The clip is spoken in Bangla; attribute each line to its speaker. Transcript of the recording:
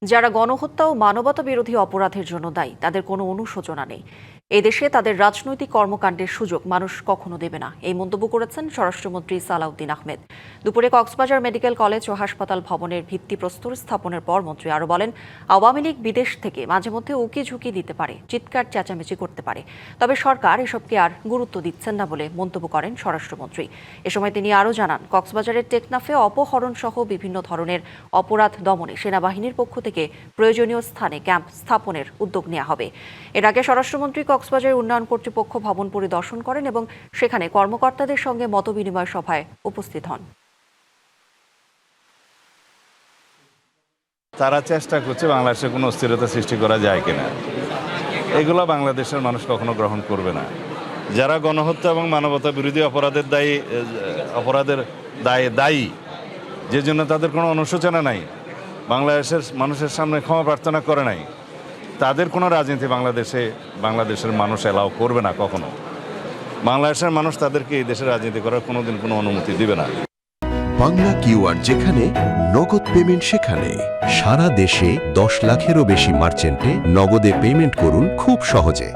Speaker 1: যারা গণহত্যা ও মানবতা বিরোধী অপরাধের জন্য দায়ী তাদের কোনো অনুশোচনা নেই। এদেশে তাদের রাজনৈতিক কর্মকাণ্ডের সুযোগ মানুষ কখনো দেবে না, এই মন্তব্য করেছেন স্বরাষ্ট্রমন্ত্রী সালাউদ্দিন আহমেদ। দুপুরে কক্সবাজার মেডিকেল কলেজ ও হাসপাতাল ভবনের ভিত্তিপ্রস্তর স্থাপনের পর মন্ত্রী আরও বলেন, আওয়ামী লীগ বিদেশ থেকে মাঝে মধ্যে উকি ঝুঁকি দিতে পারে, চিৎকার চেঁচামেচি করতে পারে, তবে সরকার এসবকে আর গুরুত্ব দিচ্ছেন না বলে মন্তব্য করেন স্বরাষ্ট্রমন্ত্রী। এ সময় তিনি আরও জানান, কক্সবাজারের টেকনাফে অপহরণ সহ বিভিন্ন ধরনের অপরাধ দমনে সেনাবাহিনীর পক্ষ থেকে প্রয়োজনীয় স্থানে ক্যাম্প স্থাপনের উদ্যোগ নেওয়া হবে। এর আগে স্বরাষ্ট্রমন্ত্রী কক্সবাজার উন্নয়ন কর্তৃপক্ষ ভবন পরিদর্শন করেন এবং সেখানে কর্মকর্তাদের সঙ্গে মতবিনিময় সভায় উপস্থিত হন।
Speaker 2: তারা চেষ্টা করছে বাংলাদেশে কোনো অস্থিরতা সৃষ্টি করা যায় কিনা, এগুলো বাংলাদেশের মানুষ কখনো গ্রহণ করবে না। যারা গণহত্যা এবং মানবতা বিরোধী অপরাধের দায়ী, যে জন্য তাদের কোনো অনুশোচনা নাই, বাংলাদেশের মানুষের সামনে ক্ষমা প্রার্থনা করে নাই, তাদের কোনো রাজনীতি বাংলাদেশের মানুষ এলাও করবে না কখনো। বাংলাদেশের মানুষ তাদেরকে এই দেশে রাজনীতি করার কোনোদিন কোনো অনুমতি দিবে না।
Speaker 3: বাংলা কিউআর যেখানে, নগদ পেমেন্ট সেখানে। সারা দেশে 10 লাখেরও বেশি মার্চেন্টে নগদে পেমেন্ট করুন খুব সহজে।